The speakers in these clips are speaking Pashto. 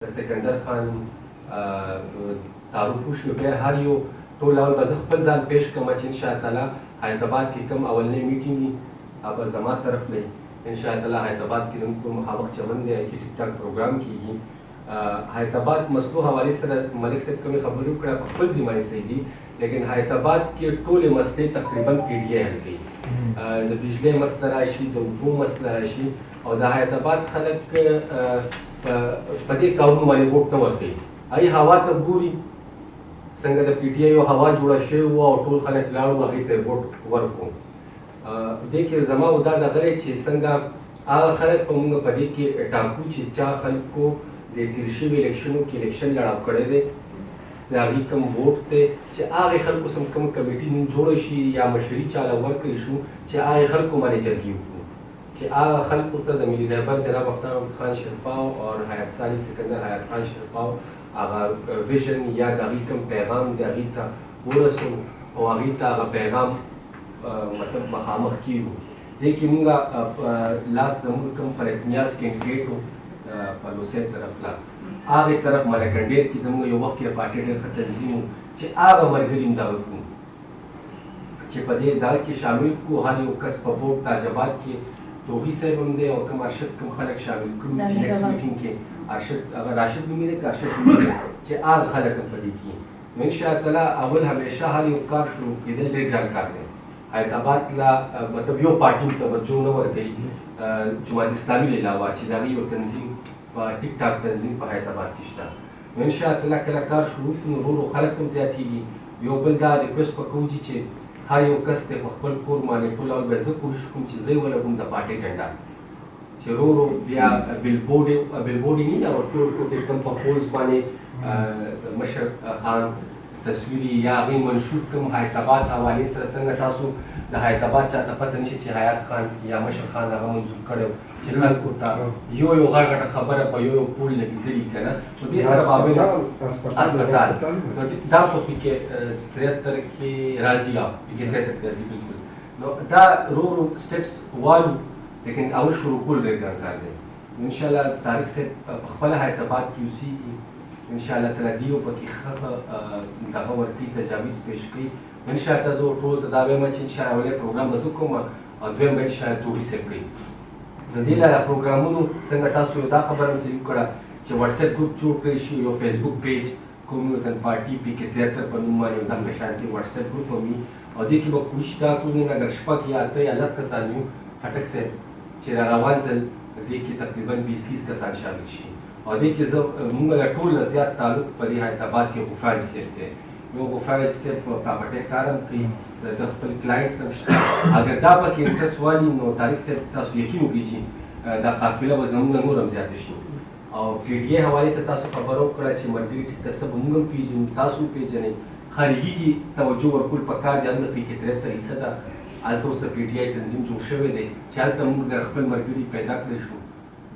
د سکندر خان تعارف وشو. بیا هر یو ټول اول به زه خپل ځان پیش کړم چې انشاءالله حیدرآباد کې کوم اولنی میټینګ وي هغه زما طرف نه انشاءالله حیدرآباد کې زموږ کوم مخامخ چمن دی کې ټیک ټاک پروګرام کېږي. حیدرآباد مسلو حوالې سره ملک صاحب کومې خبرې وکړه په خپل ذمه یې صحیح دي، لیکن حیدرآباد کې ټولې مسلې تقریبا پی ډي آی حل کوي. د بجلی مسله راشي، د اوبو مسله راشي، او د حیدرآباد خلک په دې کارونو باندې ووټ نه ورکوي. هغوی هوا ته ګوري څنګه د پی ټي آی یو هوا جوړه شوې وه او ټول خلک لاړو هغوی ته یې ووټ ورکړو. دې کې زما دا دغه دی چې څنګه هغه خلک په موږ په دې کې ټاکو چې چا خلکو د تېر شوي الیکشنو کې الیکشن لړاو کړی دی، د هغوی کوم ووټ دی چې هغې خلکو سم کوم کمیټي نن جوړه شي یا مشري چاله ورکړی شو چې هغې خلکو باندې جرګې وکړو، چې هغه خلکو ته د ملي رهبر جناب اختر محمد خان شیرپاو او حیات ثاني سکندر حیات خان شیرپاو هغه ویژن یا د هغوی کوم پیغام دی هغوی ته ورسو او هغوی ته هغه پیغام مطلب مخامخ کېږو. دې کې موږ لاس زموږ کوم فلک نیاز کینډیډیټ و په لوسیت طرف لا هغې طرف ملکنډیر کې زموږ یو وخت کې د پارټۍ ډېر ښه تنظیم و چې هغه ملګري هم دغه کړو چې په دې دغه کې شامل کړو. هر یو کس په ووټ تاجبات کې توغي صاحب هم دی او کوم ارشد کوم خلک شامل کړو چې نیکسټ میټینګ کې ارشد هغه راشد نومې دی که ارشد نومې دی چې هغه خلک هم په دې کې نو انشاءالله اول همیشه هر یو کار شروع کېدل ډېر ګران کار دی. حیدرآباد لا مطلب یو پارټي ته توجه نه ورکوي جماعت اسلامي له علاوه چې د هغې یو تنظیم په ټیک ټاک تنظیم په حیدرآباد کې شته. نو انشاءالله کله کار شروع کړو نو ورو خلک هم زیاتېږي. یو بل دا ریکویسټ به کوو چې هر یو کس دی په خپل کور باندې ټول اول به زه کوشش کوم چې زه یې ولګوم د پارټۍ جنډا چې ورو بیا بلبورډ یې نه دا ټول کوم په پولز باندې مشر خان تصویري یا هغې منشور کوم حیدرآباد حوالې سره څنګه تاسو د حیدرآباد چاته پته نشي چې حیات خان یا مشر خان هغه منظور کړی و چې خلکو ته یو غټه خبره په یو پول لګېدلي که نه نو دې سره به هسپتال دا په پکې 73 کې راځي پکې 73 کې راځي بلکل. نو دا ورو سټپس والو لیکن اول شروع کول ډېر ګران کار دی. انشاءالله طارق صاحب په خپله حیدرآباد کې اوسېږي انشاءالله تعالی دیو پکې ښه دغه ورکوي تجاویز پیش کوي. انشاءالله زه ټولو ته دا وایم چې انشاءالله اولنی پروګرام به زه کوم او دویم به انشاءالله توغي صاحب کوي. نو دې لاره پروګرامونو څنګه تاسو یو دا خبره هم صحیح وکړه چې وټساپ ګروپ جوړ کړی شي، یو فیسبوک پیج کوم وطن پارټي پی کې 73 په نوم باندې یو دغه شانتې وټساپ ګروپ هم وي او دې کې به کوشش دا کوو اگر شپږ یا اته یا 10 کسان یو خټک صاحب چې را روان ځل دې کې تقریبا 20-30 کسان شامل شي او دې کې زه موږ له ټول نه زیات تعلق په دې حیدرآباد کې غفار صاحب دی. یو غفار صاحب په پراپرټۍ کار هم کوي، د خپل کلاینټس هم شته. اگر دا پکې انټرسټ والي نو طارق صاحب تاسو یقین وکړئ چې دا قافله به زموږ نه نور هم زیاته شي. او پی ډي آی حوالې سره تاسو خبره وکړه چې ملګري ټیک ته څه به موږ هم پېژنو تاسو هم پېژنئ. خارجي کې توجه ورکول پکار دی. هلته پکې 73% ده هلته اوس د پی ډي آی تنظیم جوړ شوی دی چې هلته موږ د خپل ملګري پیدا کړی شو.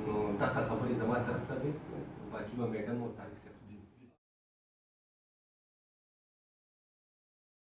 نو دغه خبرې زما طرف ته دی باقي به میډم او طارق